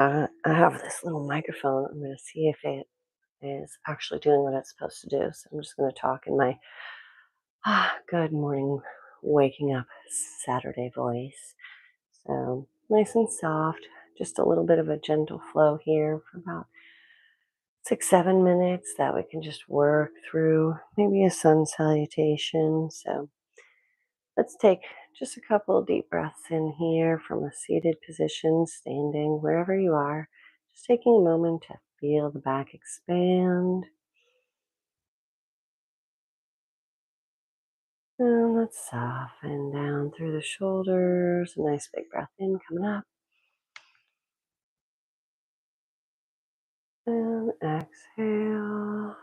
I have this little microphone. I'm going to see if it is actually doing what it's supposed to do. So I'm just going to talk in my good morning, waking up Saturday voice. So nice and soft, just a little bit of a gentle flow here for about 6, 7 minutes that we can just work through maybe a sun salutation. So let's take just a couple of deep breaths in here from a seated position, standing, wherever you are. Just taking a moment to feel the back expand. And let's soften down through the shoulders. A nice big breath in, coming up. And exhale.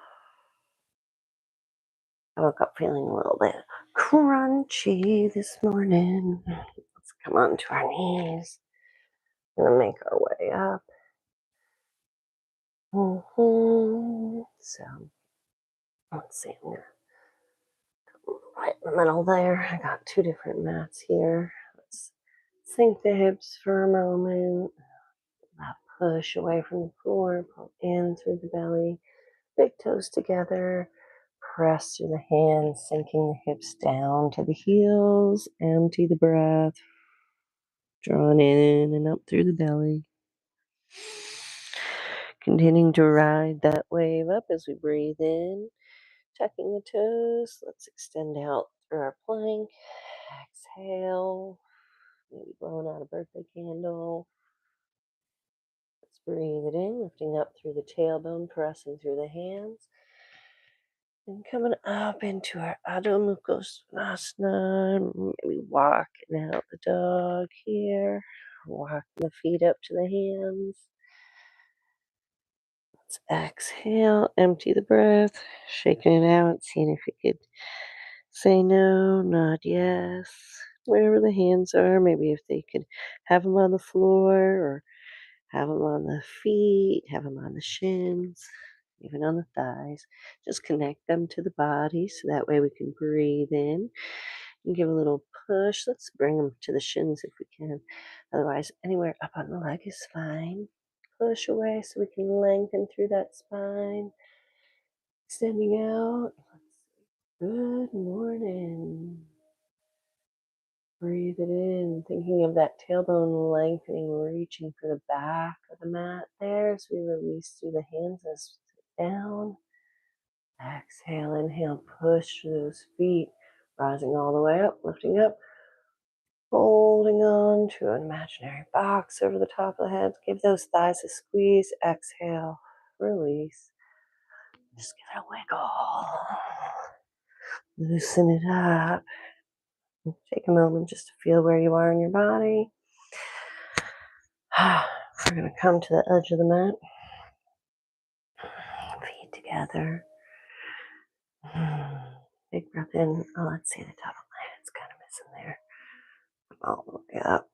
I woke up feeling a little bit crunchy this morning. Let's come onto our knees. Gonna make our way up. So let's see. I'm gonna right in the middle there. I got 2 different mats here. Let's sink the hips for a moment. Push away from the floor. Pull in through the belly. Big toes together. Press through the hands, sinking the hips down to the heels. Empty the breath. Drawn in and up through the belly. Continuing to ride that wave up as we breathe in. Tucking the toes. Let's extend out through our plank. Exhale. Maybe blowing out a birthday candle. Let's breathe it in, lifting up through the tailbone, pressing through the hands. And coming up into our Adho Mukha Svanasana. Maybe walking out the dog here. Walking the feet up to the hands. Let's exhale, empty the breath, shaking it out, seeing if you could say no, nod yes, wherever the hands are. Maybe if they could have them on the floor or have them on the feet, have them on the shins, even on the thighs. Just connect them to the body so that way we can breathe in and give a little push. Let's bring them to the shins if we can. Otherwise, anywhere up on the leg is fine. Push away so we can lengthen through that spine. Extending out. Good morning. Breathe it in, thinking of that tailbone lengthening, reaching for the back of the mat there as we release through the hands as we sit down. Exhale, inhale, push through those feet, rising all the way up, lifting up, holding on to an imaginary box over the top of the head. Give those thighs a squeeze. Exhale, release. Just give it a wiggle. Loosen it up. Take a moment just to feel where you are in your body. We're going to come to the edge of the mat. Feet together. Big breath in. Oh, let's see the top of my head. It's kind of missing there. I'll look up.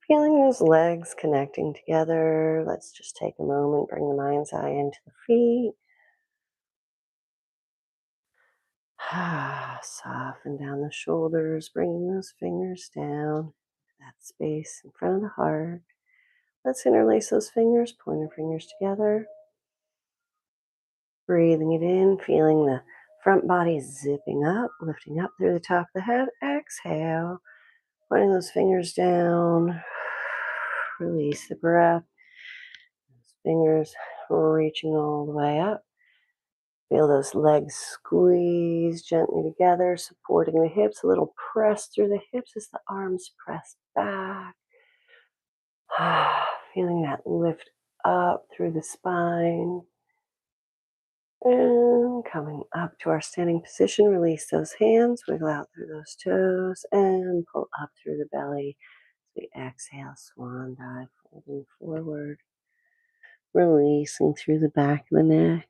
Feeling those legs connecting together. Let's just take a moment. Bring the mind's eye into the feet. Soften down the shoulders. Bringing those fingers down. That space in front of the heart. Let's interlace those fingers. Pointer fingers together. Breathing it in, feeling the front body zipping up, lifting up through the top of the head. Exhale, putting those fingers down. Release the breath. Those fingers reaching all the way up. Feel those legs squeeze gently together, supporting the hips. A little press through the hips as the arms press back. Feeling that lift up through the spine. And coming up to our standing position, release those hands, wiggle out through those toes, and pull up through the belly. As we exhale, swan dive, folding forward, releasing through the back of the neck.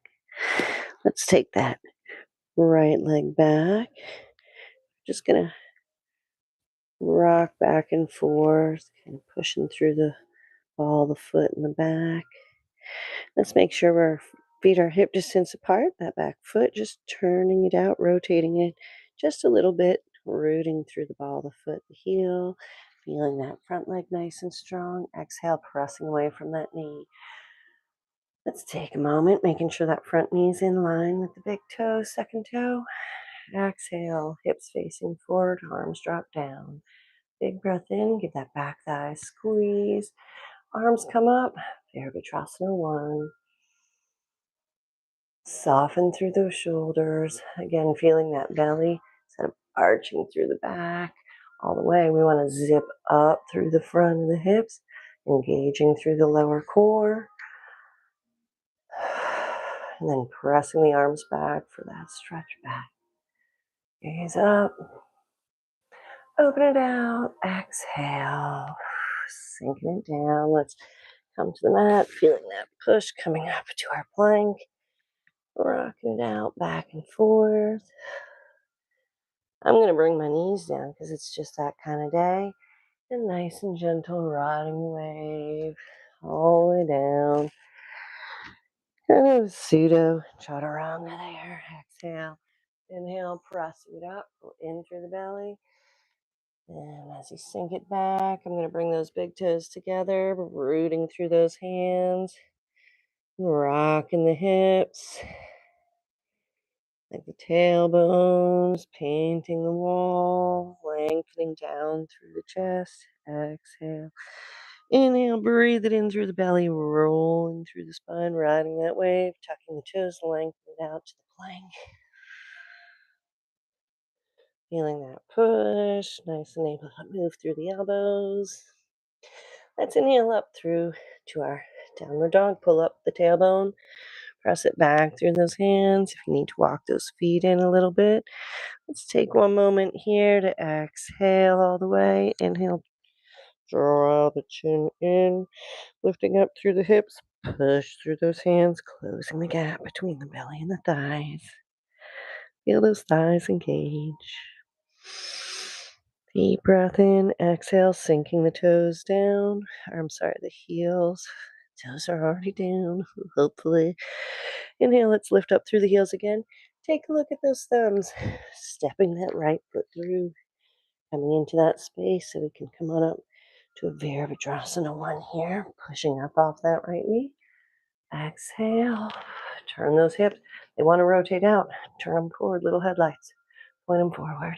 Let's take that right leg back. Just gonna rock back and forth, kind of pushing through the ball of the foot in the back. Let's make sure our feet are hip distance apart. That back foot, just turning it out, rotating it just a little bit, rooting through the ball of the foot, the heel. Feeling that front leg nice and strong. Exhale, pressing away from that knee. Let's take a moment, making sure that front knee is in line with the big toe, second toe. Exhale, hips facing forward, arms drop down. Big breath in, give that back thigh squeeze. Arms come up, Virabhadrasana I. Soften through those shoulders. Again, feeling that belly instead of arching through the back all the way. We want to zip up through the front of the hips, engaging through the lower core. And then pressing the arms back for that stretch back. Gaze up. Open it out. Exhale. Sinking it down. Let's come to the mat. Feeling that push coming up to our plank. Rocking it out back and forth. I'm going to bring my knees down because it's just that kind of day. And nice and gentle riding the wave all the way down. Kind of pseudo chaturanga there. Exhale. Inhale, pressing it up, go in through the belly. And as you sink it back, I'm going to bring those big toes together, rooting through those hands, rocking the hips, like the tailbones, painting the wall, lengthening down through the chest. Exhale. Inhale, breathe it in through the belly, rolling through the spine, riding that wave, tucking the toes, lengthen it out to the plank. Feeling that push, nice and able to move through the elbows. Let's inhale up through to our downward dog. Pull up the tailbone, press it back through those hands. If you need to walk those feet in a little bit, let's take one moment here to exhale all the way. Inhale, draw the chin in, lifting up through the hips, push through those hands, closing the gap between the belly and the thighs. Feel those thighs engage. Deep breath in, exhale, sinking the toes down. The heels. Toes are already down, hopefully. Inhale, let's lift up through the heels again. Take a look at those thumbs. Stepping that right foot through, coming into that space so we can come on up to a Virabhadrasana I here. Pushing up off that right knee. Exhale. Turn those hips. They want to rotate out. Turn them forward, little headlights. Point them forward.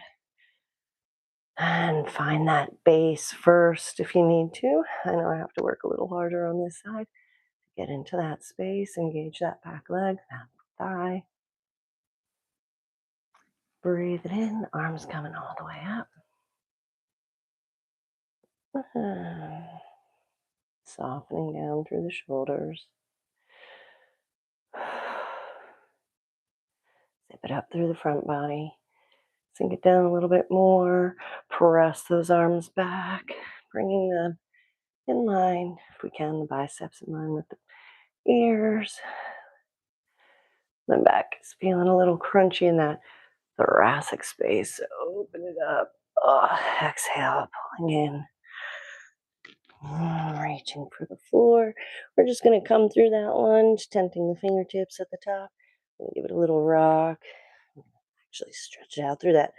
And find that base first if you need to. I know I have to work a little harder on this side to get into that space. Engage that back leg, that thigh. Breathe it in. Arms coming all the way up. Softening down through the shoulders. Zip it up through the front body. Sink it down a little bit more. Press those arms back, bringing them in line, if we can, the biceps in line with the ears. The back is feeling a little crunchy in that thoracic space. So open it up. Exhale, pulling in. Reaching for the floor. We're just going to come through that lunge, tenting the fingertips at the top. Give it a little rock. Actually stretch it out through that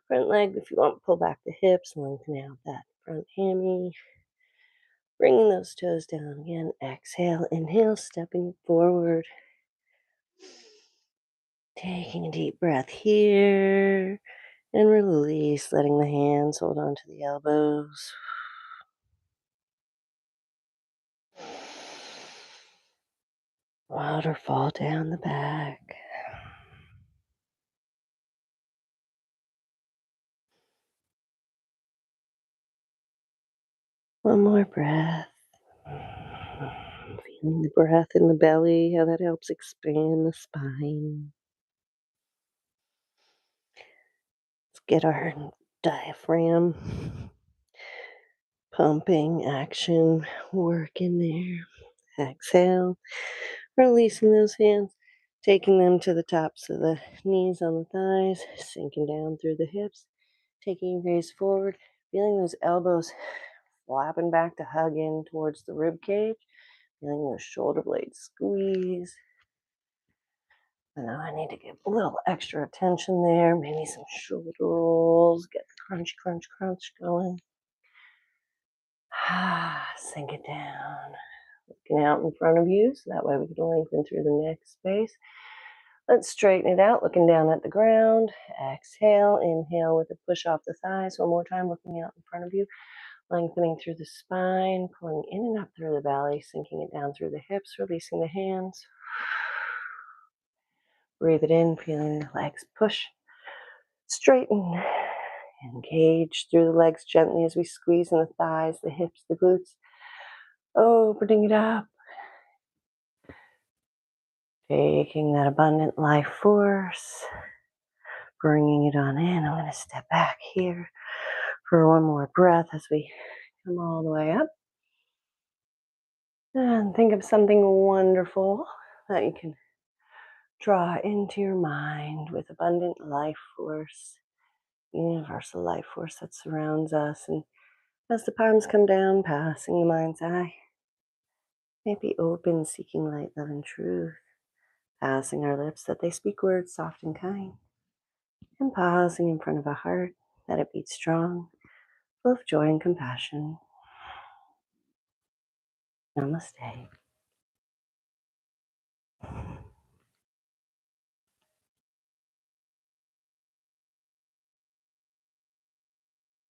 front leg. If you want, pull back the hips, lengthen out that front hammy. Bringing those toes down again. Exhale, inhale, stepping forward. Taking a deep breath here. And release, letting the hands hold on to the elbows. Waterfall down the back. One more breath. Feeling the breath in the belly, how that helps expand the spine. Let's get our diaphragm pumping action work in there. Exhale, releasing those hands, taking them to the tops of the knees on the thighs, sinking down through the hips, taking your gaze forward, feeling those elbows flapping back to hug in towards the rib cage, feeling those shoulder blades squeeze. And now I need to give a little extra attention there, maybe some shoulder rolls, get the crunch, crunch, crunch going. Sink it down. Looking out in front of you, so that way we can lengthen through the neck space. Let's straighten it out, looking down at the ground. Exhale, inhale with a push off the thighs. One more time, looking out in front of you. Lengthening through the spine, pulling in and up through the belly, sinking it down through the hips, releasing the hands. Breathe it in, feeling the legs push. Straighten. Engage through the legs gently as we squeeze in the thighs, the hips, the glutes. Opening it up. Taking that abundant life force, bringing it on in. I'm going to step back here for one more breath as we come all the way up. And think of something wonderful that you can draw into your mind with abundant life force, universal life force that surrounds us. And as the palms come down, passing the mind's eye, may be open, seeking light, love, and truth. Passing our lips that they speak words soft and kind. And pausing in front of a heart that it beats strong, full of joy and compassion. Namaste.